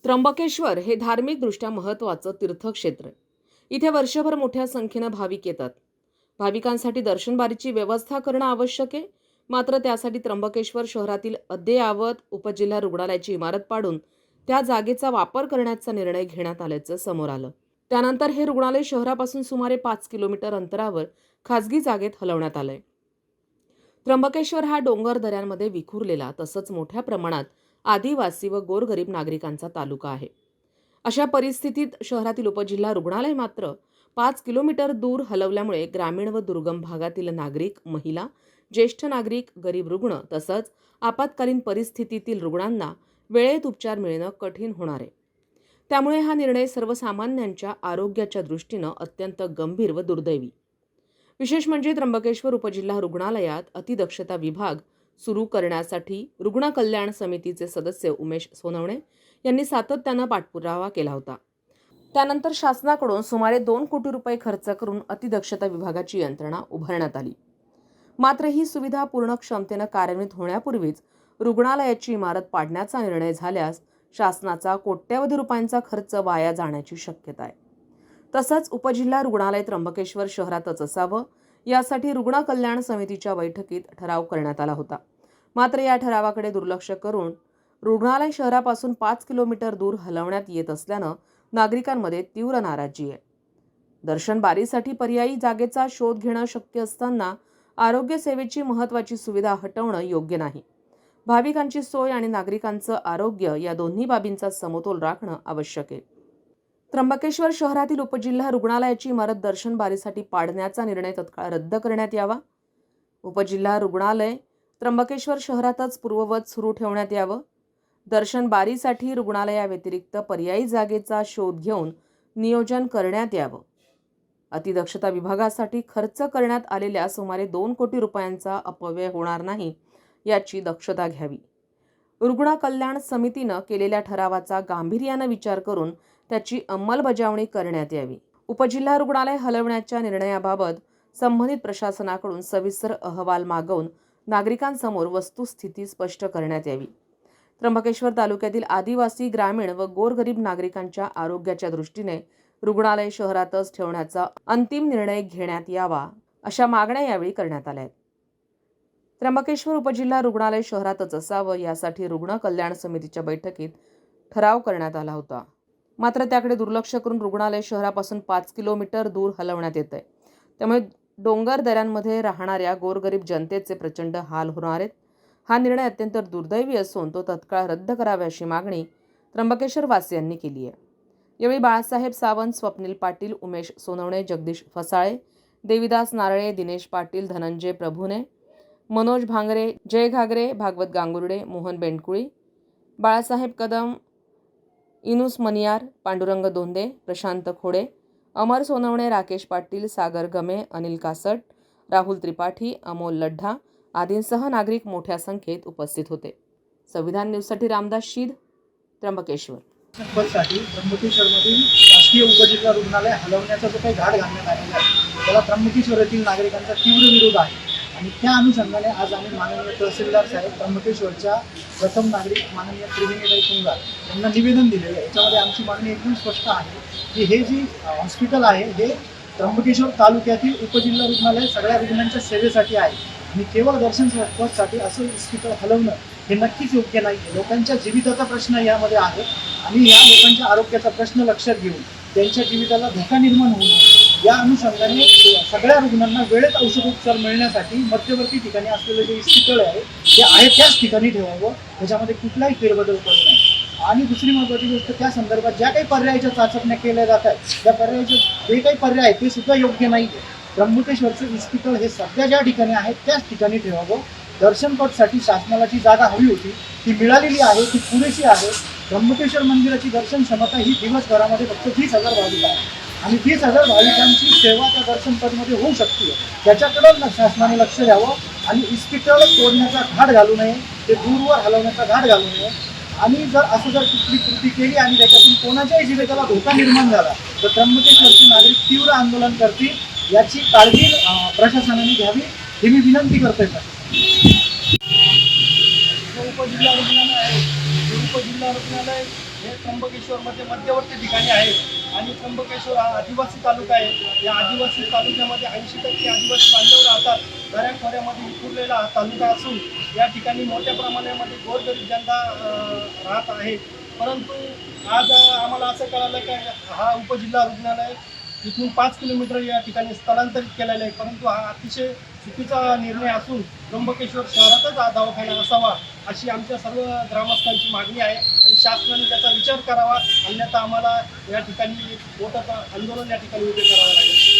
त्र्यंबकेश्वर हे धार्मिकदृष्ट्या महत्त्वाचं तीर्थक्षेत्र आहे. इथे वर्षभर मोठ्या संख्येनं भाविक येतात. भाविकांसाठी दर्शनबारीची व्यवस्था करणं आवश्यक आहे. मात्र त्यासाठी त्र्यंबकेश्वर शहरातील अद्ययावत उपजिल्हा रुग्णालयाची इमारत पाडून त्या जागेचा वापर करण्याचा निर्णय घेण्यात आल्याचं समोर आलं. त्यानंतर हे रुग्णालय शहरापासून सुमारे 5 किलोमीटर अंतरावर खासगी जागेत हलवण्यात आलंय. त्र्यंबकेश्वर हा डोंगर दऱ्यांमध्ये विखुरलेला तसंच मोठ्या प्रमाणात आदिवासी व गोरगरीब नागरिकांचा तालुका आहे. अशा परिस्थितीत शहरातील उपजिल्हा रुग्णालय मात्र 5 किलोमीटर दूर हलवल्यामुळे ग्रामीण व दुर्गम भागातील नागरिक, महिला, ज्येष्ठ नागरिक, गरीब रुग्ण तसंच आपत्कालीन परिस्थितीतील रुग्णांना वेळेत उपचार मिळणं कठीण होणार आहे. त्यामुळे हा निर्णय सर्वसामान्यांच्या आरोग्याच्या दृष्टीनं अत्यंत गंभीर व दुर्दैवी. विशेष म्हणजे त्र्यंबकेश्वर उपजिल्हा रुग्णालयात अतिदक्षता विभाग सुरू करण्यासाठी रुग्ण कल्याण समितीचे सदस्य उमेश सोनवणे यांनी सातत्यानं पाठपुरावा केला होता. त्यानंतर शासनाकडून सुमारे 2 कोटी रुपये खर्च करून अतिदक्षता विभागाची यंत्रणा उभारण्यात आली. मात्र ही सुविधा पूर्ण क्षमतेनं कार्यान्वित होण्यापूर्वीच रुग्णालयाची इमारत पाडण्याचा निर्णय झाल्यास शासनाचा कोट्यवधी रुपयांचा खर्च वाया जाण्याची शक्यता आहे. तसंच उपजिल्हा रुग्णालय त्र्यंबकेश्वर शहरातच असावं यासाठी रुग्ण कल्याण समितीच्या बैठकीत ठराव करण्यात आला होता. मात्र या ठरावाकडे दुर्लक्ष करून रुग्णालय शहरापासून 5 किलोमीटर दूर हलवण्यात येत असल्यानं नागरिकांमध्ये तीव्र नाराजी आहे. दर्शन बारीसाठी पर्यायी जागेचा शोध घेणं शक्य असताना आरोग्य सेवेची महत्त्वाची सुविधा हटवणं योग्य नाही. भाविकांची सोय आणि नागरिकांचं आरोग्य या दोन्ही बाबींचा समतोल राखणं आवश्यक आहे. त्र्यंबकेश्वर शहरातील उपजिल्हा रुग्णालयाची इमारत दर्शन बारीसाठी पाडण्याचा निर्णय तत्काळ रद्द करण्यात यावा. उपजिल्हा रुग्णालय त्र्यंबकेश्वर शहरातच पूर्ववत सुरू ठेवण्यात यावं. दर्शन बारीसाठी रुग्णालयाव्यतिरिक्त पर्यायी जागेचा शोध घेऊन नियोजन करण्यात यावं. अतिदक्षता विभागासाठी खर्च करण्यात आलेल्या सुमारे 2 कोटी रुपयांचा अपव्यय होणार नाही याची दक्षता घ्यावी. रुग्ण कल्याण समितीनं केलेल्या ठरावाचा गांभीर्यानं विचार करून त्याची अंमलबजावणी करण्यात यावी. उपजिल्हा रुग्णालय हलवण्याच्या निर्णयाबाबत संबंधित प्रशासनाकडून सविस्तर अहवाल मागवून नागरिकांसमोर वस्तुस्थिती स्पष्ट करण्यात यावी. त्र्यंबकेश्वर तालुक्यातील आदिवासी, ग्रामीण व गोरगरीब नागरिकांच्या आरोग्याच्या दृष्टीने रुग्णालय शहरातच ठेवण्याचा अंतिम निर्णय घेण्यात यावा अशा मागण्या यावेळी करण्यात आल्या. त्र्यंबकेश्वर उपजिल्हा रुग्णालय शहरातच असावं यासाठी रुग्ण कल्याण समितीच्या बैठकीत ठराव करण्यात आला होता. मात्र त्याकडे दुर्लक्ष करून रुग्णालय शहरापासून 5 किलोमीटर दूर हलवण्यात येत आहे. त्यामुळे डोंगर दऱ्यांमध्ये राहणाऱ्या गोरगरीब जनतेचे प्रचंड हाल होणार आहेत. हा निर्णय अत्यंत दुर्दैवी असून तो तत्काळ रद्द करावा अशी मागणी त्र्यंबकेश्वर वासियांनी केली आहे. यावेळी बाळासाहेब सावंत, स्वप्नील पाटील, उमेश सोनवणे, जगदीश फसाळे, देविदास नारळे, दिनेश पाटील, धनंजय प्रभुने, मनोज भांगरे, जय घागरे, भागवत गांगुर्डे, मोहन बेंडकुळी, बाळासाहेब कदम, इनुस मनियार, पांडुरंग दोंदे, प्रशांत खोडे, अमर सोनवणे, राकेश पाटील, सागर गमे, अनिल कासट, राहुल त्रिपाठी, अमोल लड्ढा आदींसह नागरिक मोठ्या संख्येत उपस्थित होते. संविधान न्यूजसाठी रामदास शीद, त्र्यंबकेश्वर. साठी त्र्यंबकेश्वरमधील शासकीय उपजिल्हा रुग्णालय हलवण्याचा जो काही घाट घालण्यात आलेला आहे त्याला त्र्यंबकेश्वर येथील नागरिकांचा तीव्र विरोध आहे आणि त्या अनुषंगाने आज आम्ही माननीय तहसीलदार साहेब, त्र्यंबकेश्वरच्या प्रथम नागरिक माननीय त्रिवेणीताई कुंभार यांना निवेदन दिलेलं आहे. याच्यामध्ये आमची मागणी एकदम स्पष्ट आहे की हे जी हॉस्पिटल आहे हे त्र्यंबकेश्वर तालुक्यातील उपजिल्हा रुग्णालय सगळ्या रुग्णांच्या सेवेसाठी आहे आणि केवळ दर्शन स्पर्शसाठी असं हॉस्पिटल हलवणं हे नक्कीच योग्य नाही. लोकांच्या जीविताचा प्रश्न यामध्ये आहे आणि या लोकांच्या आरोग्याचा प्रश्न लक्षात घेऊन त्यांच्या जीविताला धोका निर्माण होऊ नये या अनुषंगाने सगळ्या रुग्णांना वेळेत औषधोपचार मिळण्यासाठी मध्यवर्ती ठिकाणी असलेलं जे हॉस्पिटल आहे ते आहे त्याच ठिकाणी ठेवावं. त्याच्यामध्ये कुठलाही फेरबदल करू नये. आणि दुसरी महत्त्वाची गोष्ट, त्या संदर्भात ज्या काही पर्यायाच्या चाचपण्या केल्या जात आहेत त्या पर्यायाचे जे काही पर्याय आहेत ते सुद्धा योग्य नाही. त्र्यंबकेश्वरचं हॉस्पिटल हे सध्या ज्या ठिकाणी आहे त्याच ठिकाणी ठेवावं. दर्शनपटसाठी शासनाला जी जागा हवी होती ती मिळालेली आहे, ती पुरेशी आहे. त्र्यंबकेश्वर मंदिराची दर्शन क्षमता ही दिवसभरामध्ये फक्त 20,000 भाविक आहे आणि 20,000 भाविकांची सेवा त्या दर्शनपटमध्ये होऊ शकते. त्याच्याकडं शासनाने लक्ष द्यावं आणि हॉस्पिटल तोडण्याचा घाट घालू नये, ते दूरवर हलवण्याचा घाट घालू नये. आणि जर असं जर कुठली कृती केली आणि त्याच्यातून कोणाच्याही जीविताला धोका निर्माण झाला तर त्र्यंबकेश्वरचे नागरिक तीव्र आंदोलन करतील. याची काळजी प्रशासनाने घ्यावी ही मी विनंती करतोय. उपजिल्हा रुग्णालय उपजिल्हा रुग्णालय हे त्र्यंबकेश्वरमध्ये मध्यवर्ती ठिकाणी आहे आणि त्र्यंबकेश्वर हा आदिवासी तालुका आहे. या आदिवासी तालुक्यामध्ये 80% आदिवासी बांधव राहतात. दऱ्याखोऱ्यामध्ये विखुरलेला हा तालुका असून या ठिकाणी मोठ्या प्रमाणामध्ये गोरगरीब जनता राहत आहे. परंतु आज आम्हाला असं कळालं की हा उपजिल्हा रुग्णालय इथून 5 किलोमीटर या ठिकाणी स्थलांतरित केलेलं आहे. परंतु हा अतिशय चुकीचा निर्णय असून त्र्यंबकेश्वर शहरातच हा दवाखाना असावा अशी आमच्या सर्व ग्रामस्थांची मागणी आहे आणि शासनाने त्याचा विचार करावा, अन्यथा आम्हाला या ठिकाणी मोठं आंदोलन या ठिकाणी उभे करावं लागेल.